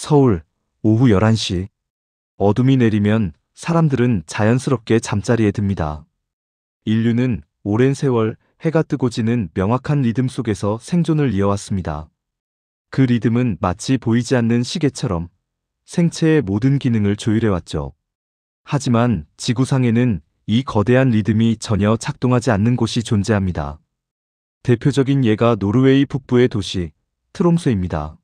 서울, 오후 11시. 어둠이 내리면 사람들은 자연스럽게 잠자리에 듭니다. 인류는 오랜 세월 해가 뜨고 지는 명확한 리듬 속에서 생존을 이어왔습니다. 그 리듬은 마치 보이지 않는 시계처럼 생체의 모든 기능을 조율해왔죠. 하지만 지구상에는 이 거대한 리듬이 전혀 작동하지 않는 곳이 존재합니다. 대표적인 예가 노르웨이 북부의 도시 트롬소입니다.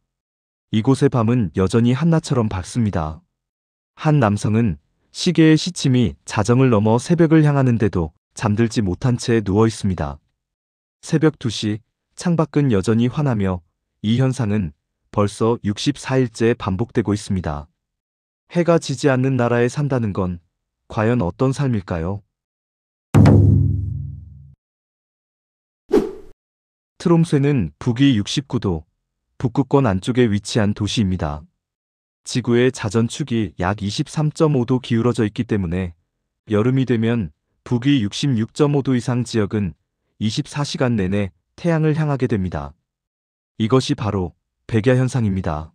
이곳의 밤은 여전히 한낮처럼 밝습니다. 한 남성은 시계의 시침이 자정을 넘어 새벽을 향하는데도 잠들지 못한 채 누워 있습니다. 새벽 2시, 창밖은 여전히 환하며 이 현상은 벌써 64일째 반복되고 있습니다. 해가 지지 않는 나라에 산다는 건 과연 어떤 삶일까요? 트롬소는 북위 69도, 북극권 안쪽에 위치한 도시입니다. 지구의 자전축이 약 23.5도 기울어져 있기 때문에 여름이 되면 북위 66.5도 이상 지역은 24시간 내내 태양을 향하게 됩니다. 이것이 바로 백야 현상입니다.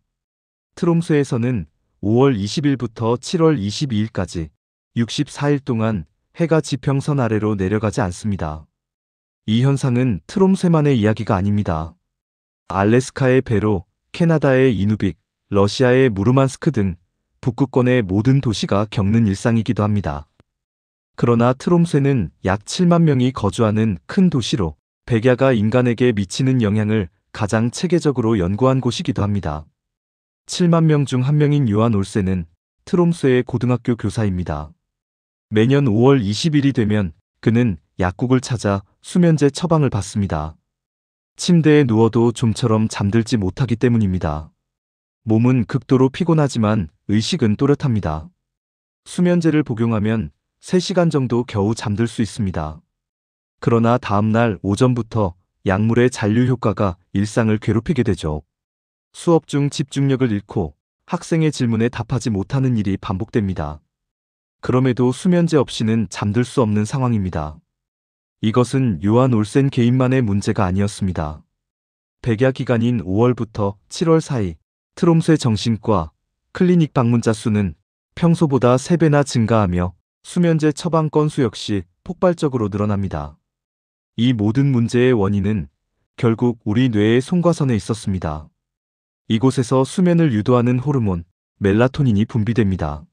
트롬소에서는 5월 20일부터 7월 22일까지 64일 동안 해가 지평선 아래로 내려가지 않습니다. 이 현상은 트롬소만의 이야기가 아닙니다. 알래스카의 베로, 캐나다의 이누빅, 러시아의 무르만스크 등 북극권의 모든 도시가 겪는 일상이기도 합니다. 그러나 트롬소는 약 7만 명이 거주하는 큰 도시로 백야가 인간에게 미치는 영향을 가장 체계적으로 연구한 곳이기도 합니다. 7만 명 중 한 명인 요한 올센은 트롬소의 고등학교 교사입니다. 매년 5월 20일이 되면 그는 약국을 찾아 수면제 처방을 받습니다. 침대에 누워도 좀처럼 잠들지 못하기 때문입니다. 몸은 극도로 피곤하지만 의식은 또렷합니다. 수면제를 복용하면 3시간 정도 겨우 잠들 수 있습니다. 그러나 다음날 오전부터 약물의 잔류 효과가 일상을 괴롭히게 되죠. 수업 중 집중력을 잃고 학생의 질문에 답하지 못하는 일이 반복됩니다. 그럼에도 수면제 없이는 잠들 수 없는 상황입니다. 이것은 요한 올센 개인만의 문제가 아니었습니다. 백야 기간인 5월부터 7월 사이 트롬소의 정신과 클리닉 방문자 수는 평소보다 3배나 증가하며 수면제 처방 건수 역시 폭발적으로 늘어납니다. 이 모든 문제의 원인은 결국 우리 뇌의 송과선에 있었습니다. 이곳에서 수면을 유도하는 호르몬 멜라토닌이 분비됩니다.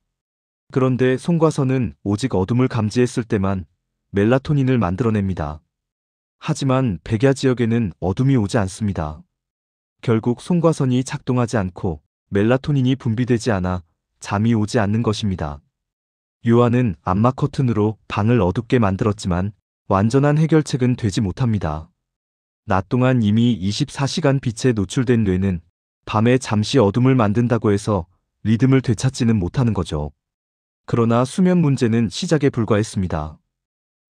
그런데 송과선은 오직 어둠을 감지했을 때만 멜라토닌을 만들어냅니다. 하지만 백야 지역에는 어둠이 오지 않습니다. 결국 송과선이 작동하지 않고 멜라토닌이 분비되지 않아 잠이 오지 않는 것입니다. 요한은 암막 커튼으로 방을 어둡게 만들었지만 완전한 해결책은 되지 못합니다. 낮 동안 이미 24시간 빛에 노출된 뇌는 밤에 잠시 어둠을 만든다고 해서 리듬을 되찾지는 못하는 거죠. 그러나 수면 문제는 시작에 불과했습니다.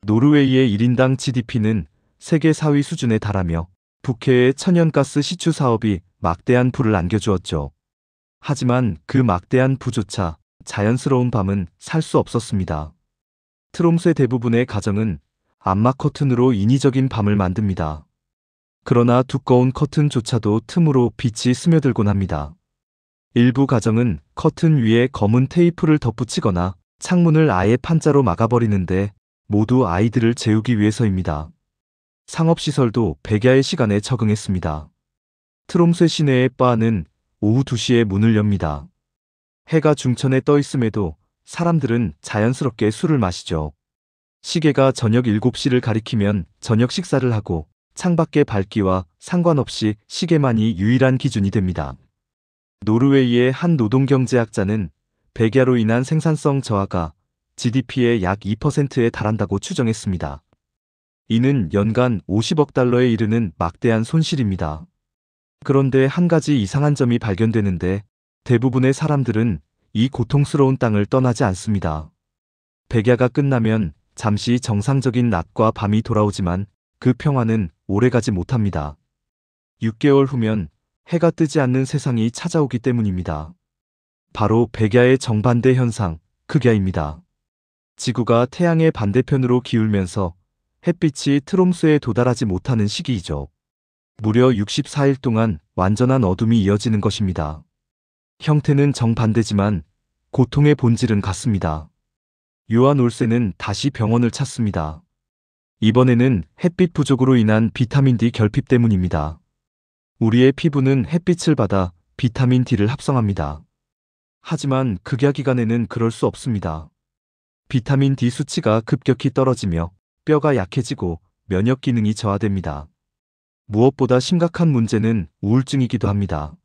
노르웨이의 1인당 GDP는 세계 4위 수준에 달하며 북해의 천연가스 시추 사업이 막대한 부를 안겨주었죠. 하지만 그 막대한 부조차 자연스러운 밤은 살 수 없었습니다. 트롬소의 대부분의 가정은 암막 커튼으로 인위적인 밤을 만듭니다. 그러나 두꺼운 커튼조차도 틈으로 빛이 스며들곤 합니다. 일부 가정은 커튼 위에 검은 테이프를 덧붙이거나 창문을 아예 판자로 막아버리는데 모두 아이들을 재우기 위해서입니다. 상업시설도 백야의 시간에 적응했습니다. 트롬소 시내의 바는 오후 2시에 문을 엽니다. 해가 중천에 떠 있음에도 사람들은 자연스럽게 술을 마시죠. 시계가 저녁 7시를 가리키면 저녁 식사를 하고 창밖의 밝기와 상관없이 시계만이 유일한 기준이 됩니다. 노르웨이의 한 노동경제학자는 백야로 인한 생산성 저하가 GDP의 약 2%에 달한다고 추정했습니다. 이는 연간 50억 달러에 이르는 막대한 손실입니다. 그런데 한 가지 이상한 점이 발견되는데 대부분의 사람들은 이 고통스러운 땅을 떠나지 않습니다. 백야가 끝나면 잠시 정상적인 낮과 밤이 돌아오지만 그 평화는 오래가지 못합니다. 6개월 후면 해가 뜨지 않는 세상이 찾아오기 때문입니다. 바로 백야의 정반대 현상, 극야입니다. 지구가 태양의 반대편으로 기울면서 햇빛이 트롬소에 도달하지 못하는 시기이죠. 무려 64일 동안 완전한 어둠이 이어지는 것입니다. 형태는 정반대지만 고통의 본질은 같습니다. 요한 올세는 다시 병원을 찾습니다. 이번에는 햇빛 부족으로 인한 비타민 D 결핍 때문입니다. 우리의 피부는 햇빛을 받아 비타민 D를 합성합니다. 하지만 극야기간에는 그럴 수 없습니다. 비타민 D 수치가 급격히 떨어지며 뼈가 약해지고 면역 기능이 저하됩니다. 무엇보다 심각한 문제는 우울증이기도 합니다.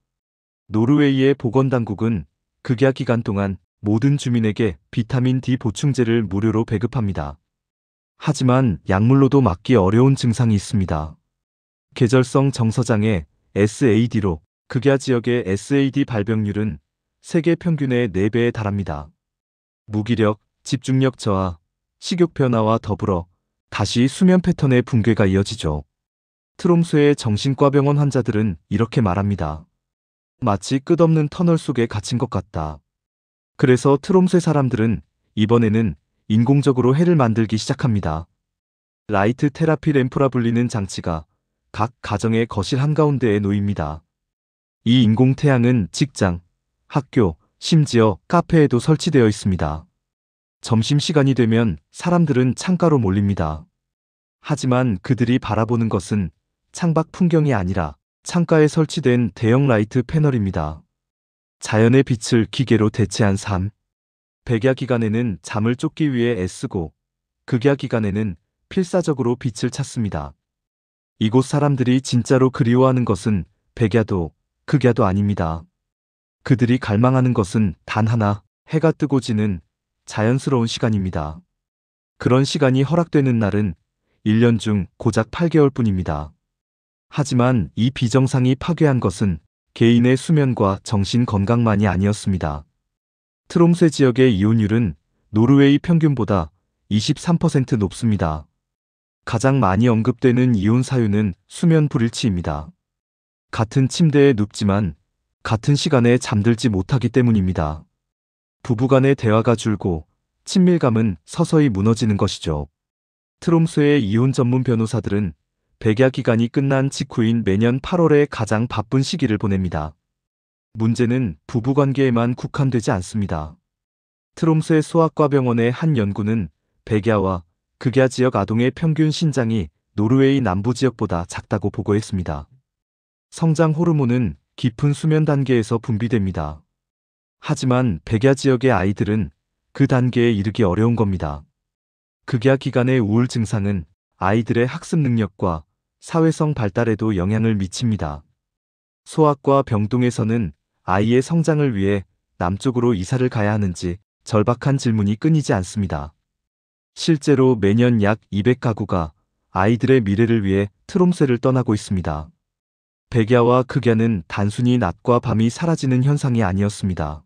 노르웨이의 보건당국은 극야 기간 동안 모든 주민에게 비타민 D 보충제를 무료로 배급합니다. 하지만 약물로도 막기 어려운 증상이 있습니다. 계절성 정서장애 SAD로 극야 지역의 SAD 발병률은 세계 평균의 4배에 달합니다. 무기력, 집중력 저하, 식욕 변화와 더불어 다시 수면 패턴의 붕괴가 이어지죠. 트롬스의 정신과병원 환자들은 이렇게 말합니다. 마치 끝없는 터널 속에 갇힌 것 같다. 그래서 트롬스의 사람들은 이번에는 인공적으로 해를 만들기 시작합니다. 라이트 테라피 램프라 불리는 장치가 각 가정의 거실 한가운데에 놓입니다. 이 인공 태양은 직장, 학교, 심지어 카페에도 설치되어 있습니다. 점심시간이 되면 사람들은 창가로 몰립니다. 하지만 그들이 바라보는 것은 창밖 풍경이 아니라 창가에 설치된 대형 라이트 패널입니다. 자연의 빛을 기계로 대체한 삶. 백야 기간에는 잠을 쫓기 위해 애쓰고 극야 기간에는 필사적으로 빛을 찾습니다. 이곳 사람들이 진짜로 그리워하는 것은 백야도 극야도 아닙니다. 그들이 갈망하는 것은 단 하나, 해가 뜨고 지는 자연스러운 시간입니다. 그런 시간이 허락되는 날은 1년 중 고작 8개월뿐입니다. 하지만 이 비정상이 파괴한 것은 개인의 수면과 정신 건강만이 아니었습니다. 트롬세 지역의 이혼율은 노르웨이 평균보다 23% 높습니다. 가장 많이 언급되는 이혼 사유는 수면 불일치입니다. 같은 침대에 눕지만 같은 시간에 잠들지 못하기 때문입니다. 부부간의 대화가 줄고 친밀감은 서서히 무너지는 것이죠. 트롬스의 이혼 전문 변호사들은 백야 기간이 끝난 직후인 매년 8월에 가장 바쁜 시기를 보냅니다. 문제는 부부관계에만 국한되지 않습니다. 트롬스의 소아과병원의 한 연구는 백야와 극야 지역 아동의 평균 신장이 노르웨이 남부 지역보다 작다고 보고했습니다. 성장 호르몬은 깊은 수면 단계에서 분비됩니다. 하지만 백야 지역의 아이들은 그 단계에 이르기 어려운 겁니다. 극야 기간의 우울 증상은 아이들의 학습 능력과 사회성 발달에도 영향을 미칩니다. 소아과 병동에서는 아이의 성장을 위해 남쪽으로 이사를 가야 하는지 절박한 질문이 끊이지 않습니다. 실제로 매년 약 200가구가 아이들의 미래를 위해 트롬세를 떠나고 있습니다. 백야와 극야는 단순히 낮과 밤이 사라지는 현상이 아니었습니다.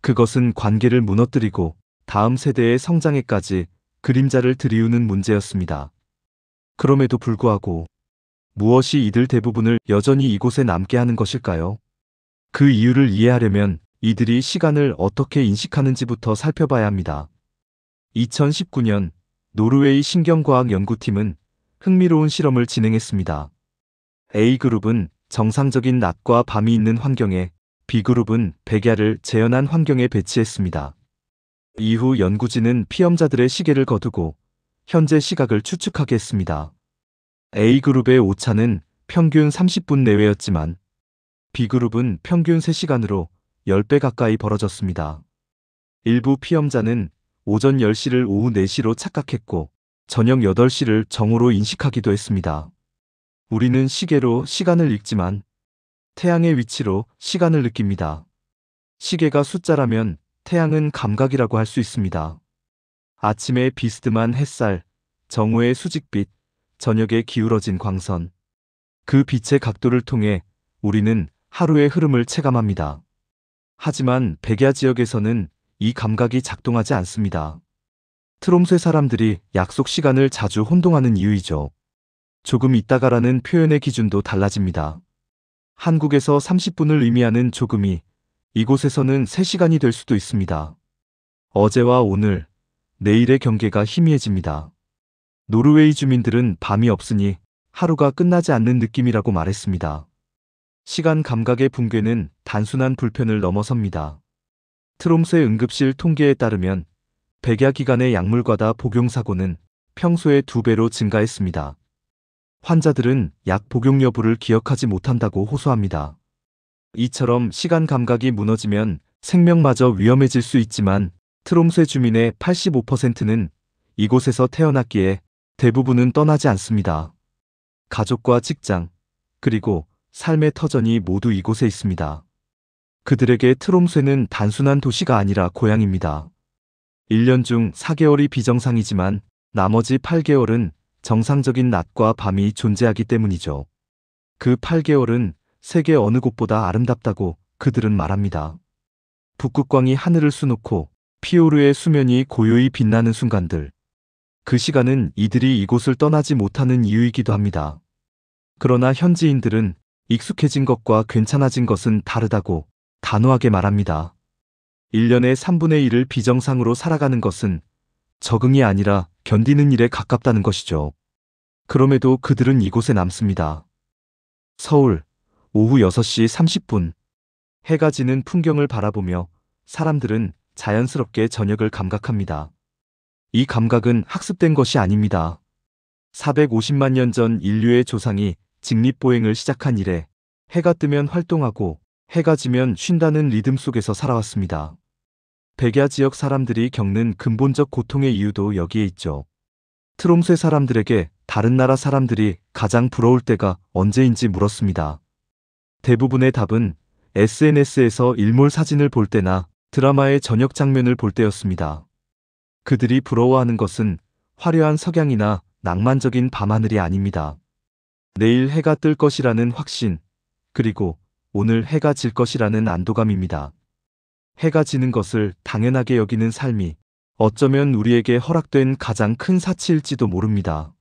그것은 관계를 무너뜨리고 다음 세대의 성장에까지 그림자를 들이우는 문제였습니다. 그럼에도 불구하고 무엇이 이들 대부분을 여전히 이곳에 남게 하는 것일까요? 그 이유를 이해하려면 이들이 시간을 어떻게 인식하는지부터 살펴봐야 합니다. 2019년 노르웨이 신경과학 연구팀은 흥미로운 실험을 진행했습니다. A그룹은 정상적인 낮과 밤이 있는 환경에 B그룹은 백야를 재현한 환경에 배치했습니다. 이후 연구진은 피험자들의 시계를 거두고 현재 시각을 추측하게 했습니다. A그룹의 오차는 평균 30분 내외였지만 B그룹은 평균 3시간으로 10배 가까이 벌어졌습니다. 일부 피험자는 오전 10시를 오후 4시로 착각했고 저녁 8시를 정오로 인식하기도 했습니다. 우리는 시계로 시간을 읽지만 태양의 위치로 시간을 느낍니다. 시계가 숫자라면 태양은 감각이라고 할 수 있습니다. 아침에 비스듬한 햇살, 정오의 수직빛, 저녁에 기울어진 광선. 그 빛의 각도를 통해 우리는 하루의 흐름을 체감합니다. 하지만 백야 지역에서는 이 감각이 작동하지 않습니다. 트롬세 사람들이 약속 시간을 자주 혼동하는 이유이죠. 조금 있다가라는 표현의 기준도 달라집니다. 한국에서 30분을 의미하는 조금이 이곳에서는 3시간이 될 수도 있습니다. 어제와 오늘, 내일의 경계가 희미해집니다. 노르웨이 주민들은 밤이 없으니 하루가 끝나지 않는 느낌이라고 말했습니다. 시간 감각의 붕괴는 단순한 불편을 넘어섭니다. 트롬스의 응급실 통계에 따르면 백야 기간의 약물과다 복용사고는 평소의 2배로 증가했습니다. 환자들은 약 복용 여부를 기억하지 못한다고 호소합니다. 이처럼 시간 감각이 무너지면 생명마저 위험해질 수 있지만 트롬스의 주민의 85%는 이곳에서 태어났기에 대부분은 떠나지 않습니다. 가족과 직장, 그리고 삶의 터전이 모두 이곳에 있습니다. 그들에게 트롬스는 단순한 도시가 아니라 고향입니다. 1년 중 4개월이 비정상이지만 나머지 8개월은 정상적인 낮과 밤이 존재하기 때문이죠. 그 8개월은 세계 어느 곳보다 아름답다고 그들은 말합니다. 북극광이 하늘을 수놓고 피오르의 수면이 고요히 빛나는 순간들. 그 시간은 이들이 이곳을 떠나지 못하는 이유이기도 합니다. 그러나 현지인들은 익숙해진 것과 괜찮아진 것은 다르다고 단호하게 말합니다. 1년의 3분의 1을 비정상으로 살아가는 것은 적응이 아니라 견디는 일에 가깝다는 것이죠. 그럼에도 그들은 이곳에 남습니다. 서울, 오후 6시 30분. 해가 지는 풍경을 바라보며 사람들은 자연스럽게 저녁을 감각합니다. 이 감각은 학습된 것이 아닙니다. 450만 년 전 인류의 조상이 직립보행을 시작한 이래 해가 뜨면 활동하고 해가 지면 쉰다는 리듬 속에서 살아왔습니다. 백야 지역 사람들이 겪는 근본적 고통의 이유도 여기에 있죠. 트롬스의 사람들에게 다른 나라 사람들이 가장 부러울 때가 언제인지 물었습니다. 대부분의 답은 SNS에서 일몰 사진을 볼 때나 드라마의 저녁 장면을 볼 때였습니다. 그들이 부러워하는 것은 화려한 석양이나 낭만적인 밤하늘이 아닙니다. 내일 해가 뜰 것이라는 확신, 그리고 오늘 해가 질 것이라는 안도감입니다. 해가 지는 것을 당연하게 여기는 삶이 어쩌면 우리에게 허락된 가장 큰 사치일지도 모릅니다.